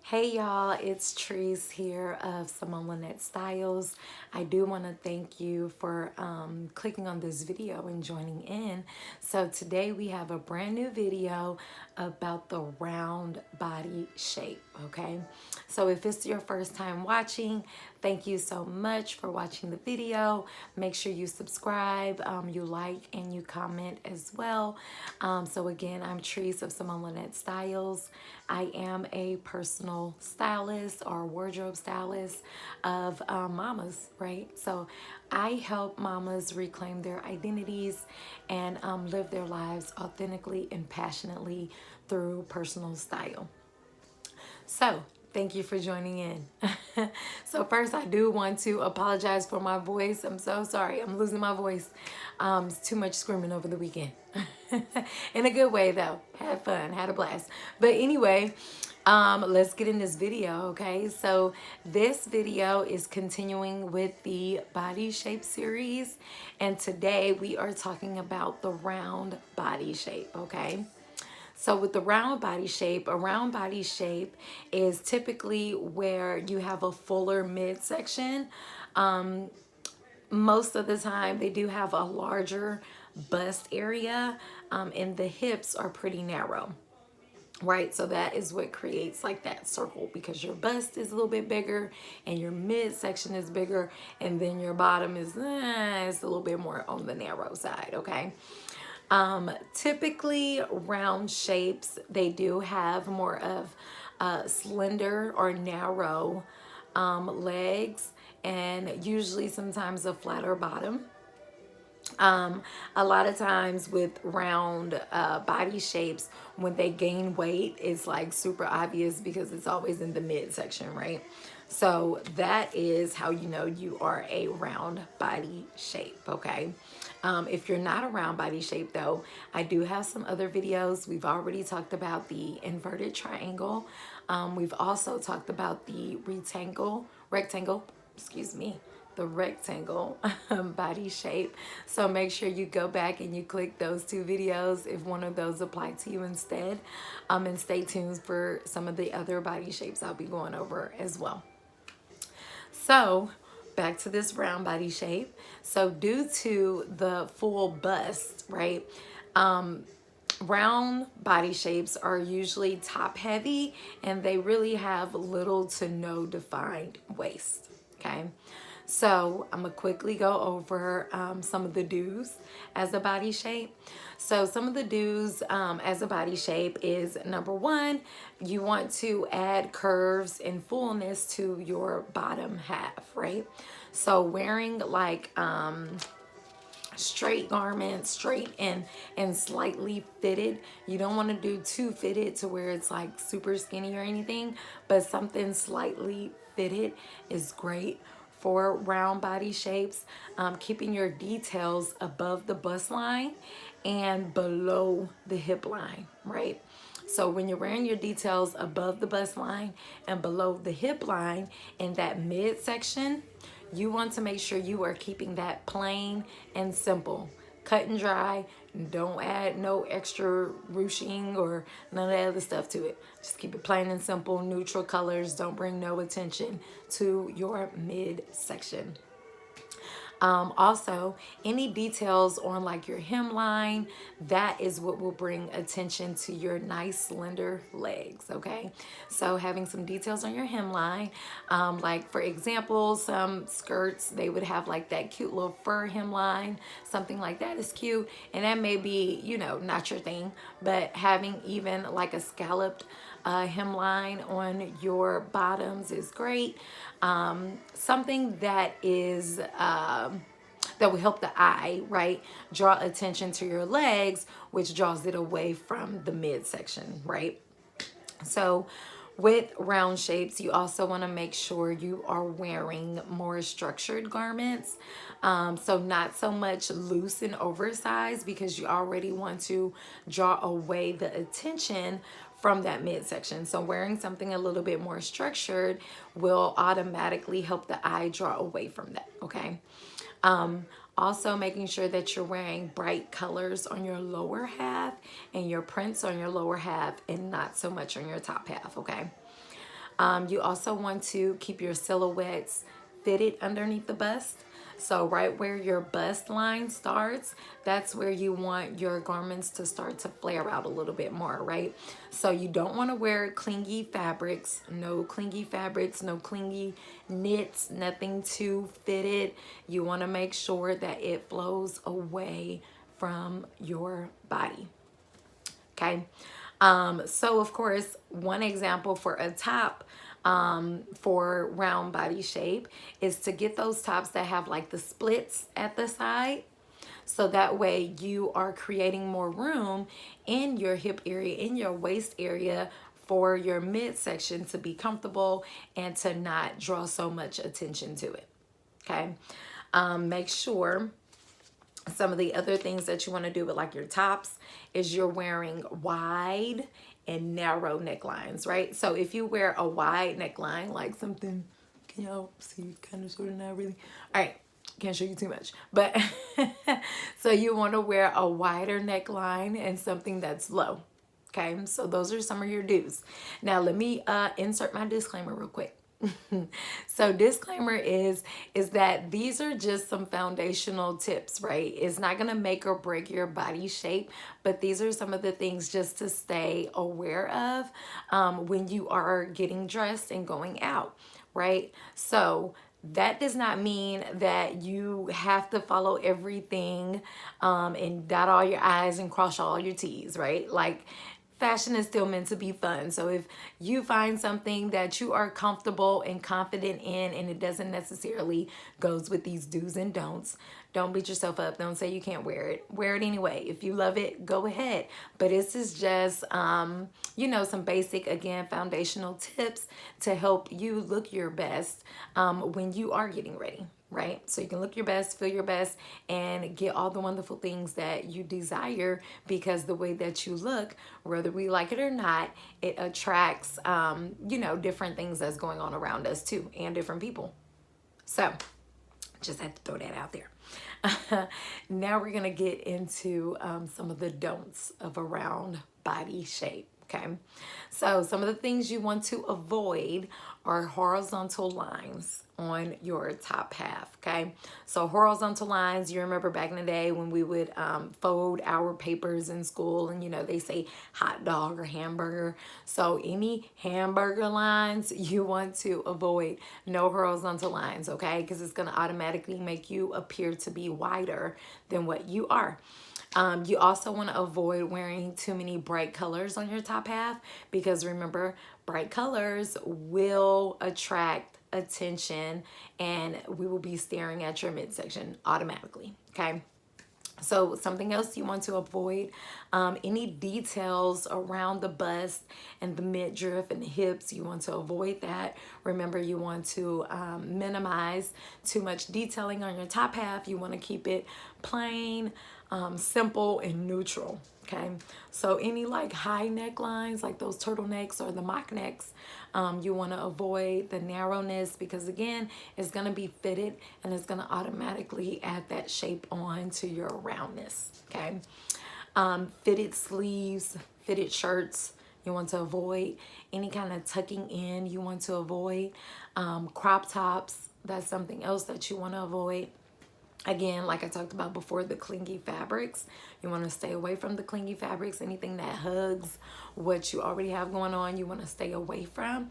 Hey y'all, it's Trees here of Simone Lynette Styles. I do want to thank you for clicking on this video and joining in. So today we have a brand new video about the round body shape, okay? So if it's your first time watching, thank you so much for watching the video. Make sure you subscribe, you like, and you comment as well. So again, I'm Trees of Simone Lynette Styles. I am a personal stylist or wardrobe stylist of mamas, right? So I help mamas reclaim their identities and live their lives authentically and passionately through personal style. So, thank you for joining in. So first, I do want to apologize for my voice. I'm so sorry. I'm losing my voice. It's too much screaming over the weekend. In a good way, though. Had fun. Had a blast. But anyway, let's get in this video, okay? So this video is continuing with the body shape series. And today we are talking about the round body shape, okay? So with the round body shape, a round body shape is typically where you have a fuller midsection. Most of the time they do have a larger bust area, and the hips are pretty narrow. Right, so that is what creates like that circle, because your bust is a little bit bigger and your midsection is bigger, and then your bottom is it's a little bit more on the narrow side, okay? Typically round shapes, they do have more of slender or narrow legs, and usually sometimes a flatter bottom. A lot of times with round body shapes, when they gain weight, it's like super obvious because it's always in the midsection, right? So that is how you know you are a round body shape, okay? If you're not a round body shape though, I do have some other videos. We've already talked about the inverted triangle. We've also talked about the rectangle, excuse me, the rectangle body shape. So make sure you go back and you click those two videos if one of those apply to you instead. And stay tuned for some of the other body shapes I'll be going over as well. So back to this round body shape. So due to the full bust, right? Round body shapes are usually top heavy, and they really have little to no defined waist, okay? So I'm gonna quickly go over some of the do's as a body shape. So some of the do's as a body shape is, number one, you want to add curves and fullness to your bottom half, right? So wearing like straight garments, straight and slightly fitted. You don't want to do too fitted to where it's like super skinny or anything, but something slightly fitted is great for round body shapes. Keeping your details above the bust line and below the hip line, right? So when you're wearing your details above the bust line and below the hip line in that midsection, you want to make sure you are keeping that plain and simple, cut and dry. Don't add no extra ruching or none of that other stuff to it. Just keep it plain and simple, neutral colors. Don't bring no attention to your midsection. Also, any details on like your hemline, that is what will bring attention to your nice slender legs, okay? So having some details on your hemline, like for example, some skirts, they would have like that cute little fur hemline, something like that is cute, and that may be, you know, not your thing, but having even like a scalloped hemline on your bottoms is great. Something that is that will help the eye, right, draw attention to your legs, which draws it away from the midsection, right? So with round shapes, you also want to make sure you are wearing more structured garments. So not so much loose and oversized, because you already want to draw away the attention from that midsection. So wearing something a little bit more structured will automatically help the eye draw away from that, okay? Also making sure that you're wearing bright colors on your lower half and your prints on your lower half and not so much on your top half, okay? You also want to keep your silhouettes fitted underneath the bust. So right where your bust line starts, that's where you want your garments to start to flare out a little bit more, right? So you don't want to wear clingy fabrics, no clingy knits, nothing too fitted. You want to make sure that it flows away from your body. Okay. So of course, one example for a top for round body shape is to get those tops that have like the splits at the side. So that way you are creating more room in your hip area, in your waist area for your midsection to be comfortable and to not draw so much attention to it. Okay. Make sure some of the other things that you want to do with like your tops is you're wearing wide and narrow necklines, right? So if you wear a wide neckline, like something, can y'all see, kind of sort of, not really? All right, can't show you too much, but so you want to wear a wider neckline and something that's low. Okay, so those are some of your do's. Now let me insert my disclaimer real quick. So disclaimer is that these are just some foundational tips, right? It's not going to make or break your body shape, but these are some of the things just to stay aware of when you are getting dressed and going out, right? So that does not mean that you have to follow everything and dot all your I's and cross all your T's, right? Like, fashion is still meant to be fun. So if you find something that you are comfortable and confident in and it doesn't necessarily goes with these do's and don'ts, don't beat yourself up. Don't say you can't wear it. Wear it anyway. If you love it, go ahead. But this is just, you know, some basic, again, foundational tips to help you look your best when you are getting ready. Right? So you can look your best, feel your best, and get all the wonderful things that you desire, because the way that you look, whether we like it or not, it attracts, you know, different things that's going on around us too, and different people. So just had to throw that out there. Now we're going to get into some of the don'ts of a round body shape. Okay, so some of the things you want to avoid are horizontal lines on your top half. Okay, so horizontal lines, you remember back in the day when we would fold our papers in school, and you know they say hot dog or hamburger. So any hamburger lines you want to avoid. No horizontal lines, okay, because it's going to automatically make you appear to be wider than what you are. You also want to avoid wearing too many bright colors on your top half, because remember, bright colors will attract attention and we will be staring at your midsection automatically. Okay. So something else you want to avoid, any details around the bust and the midriff and the hips, you want to avoid that. Remember, you want to minimize too much detailing on your top half. You want to keep it plain, simple, and neutral. Okay, so any like high necklines, like those turtlenecks or the mock necks, you want to avoid the narrowness, because again, it's going to be fitted and it's going to automatically add that shape on to your roundness. Okay, fitted sleeves, fitted shirts, you want to avoid. Any kind of tucking in, you want to avoid. Crop tops, that's something else that you want to avoid. Again, like I talked about before, the clingy fabrics, you want to stay away from the clingy fabrics. Anything that hugs what you already have going on, you want to stay away from.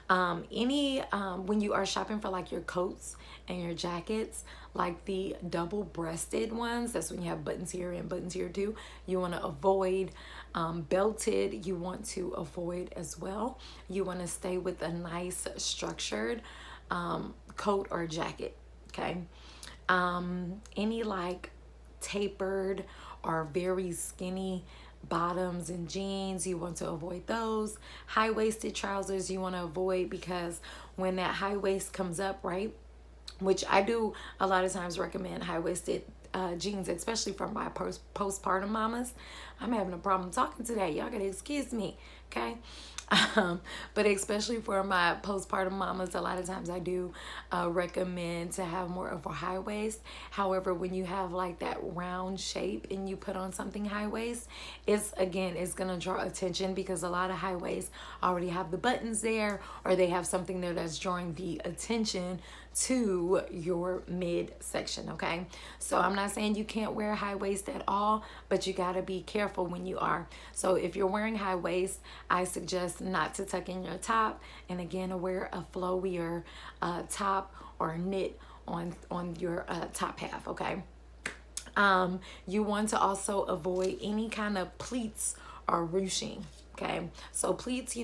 When you are shopping for like your coats and your jackets, like the double-breasted ones, that's when you have buttons here and buttons here too, you want to avoid. Belted, you want to avoid as well. You want to stay with a nice structured coat or jacket. Okay. Any like tapered or very skinny bottoms and jeans, you want to avoid those. High-waisted trousers you want to avoid, because when that high waist comes up, right, which I do a lot of times recommend high-waisted jeans, especially for my postpartum mamas. I'm having a problem talking today. Y'all gotta excuse me, okay? But especially for my postpartum mamas, a lot of times I do recommend to have more of a high waist. However, when you have like that round shape and you put on something high waist, it's gonna draw attention because a lot of high waists already have the buttons there, or they have something there that's drawing the attention to your midsection, okay? So I'm not saying you can't wear high waist at all, but you gotta be careful when you are. So if you're wearing high waist, I suggest not to tuck in your top, and again, wear a flowier top or knit on your top half, okay? You want to also avoid any kind of pleats or ruching. Okay, so pleats,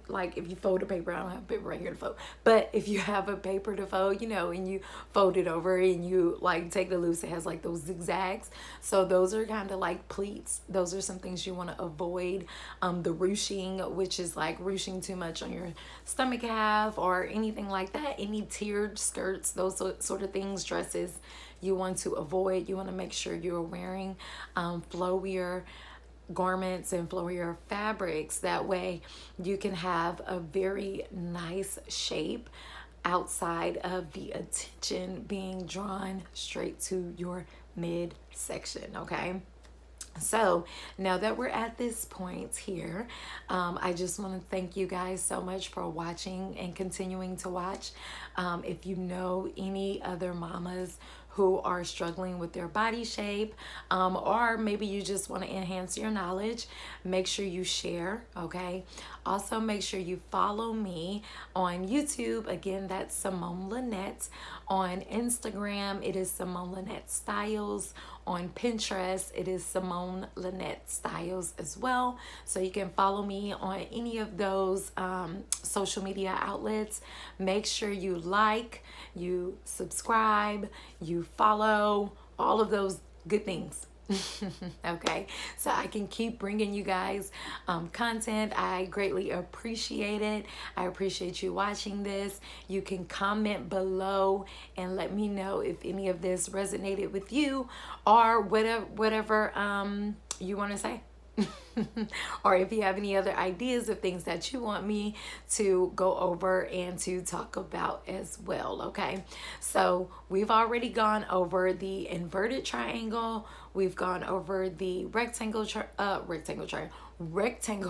like if you fold a paper, I don't have a paper right here to fold, but if you have a paper to fold, and you fold it over and you like take the loose, it has like those zigzags. So those are kind of like pleats. Those are some things you want to avoid. The ruching, which is like ruching too much on your stomach half or anything like that. Any tiered skirts, those sort of things, dresses, you want to avoid. You want to make sure you're wearing flowier garments and flowier fabrics. That way you can have a very nice shape outside of the attention being drawn straight to your midsection, okay? So now that we're at this point here, I just want to thank you guys so much for watching and continuing to watch. If you know any other mamas who are struggling with their body shape, or maybe you just want to enhance your knowledge, make sure you share, okay? Also, make sure you follow me on YouTube. Again, that's Simone Lynette. On Instagram, it is Simone Lynette Styles. On Pinterest, it is Simone Lynette Styles as well. So you can follow me on any of those social media outlets. Make sure you like, you subscribe, you follow, all of those good things. Okay, so I can keep bringing you guys content. I greatly appreciate it. I appreciate you watching this. You can comment below and let me know if any of this resonated with you, or whatever you want to say. Or if you have any other ideas of things that you want me to go over and to talk about as well, okay? So we've already gone over the inverted triangle, we've gone over the rectangle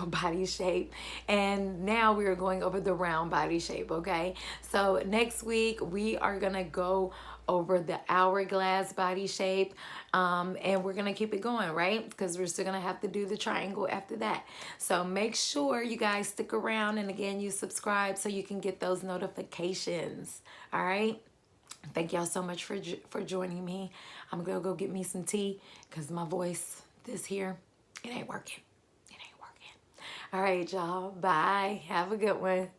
body shape, and now we are going over the round body shape, okay? So next week we are gonna go over the hourglass body shape, and we're gonna keep it going, right? Because we're still gonna have to do the triangle after that. So make sure you guys stick around, and again, you subscribe so you can get those notifications. All right, thank y'all so much for joining me. I'm gonna go get me some tea because my voice this here, it ain't working. All right, y'all, bye, have a good one.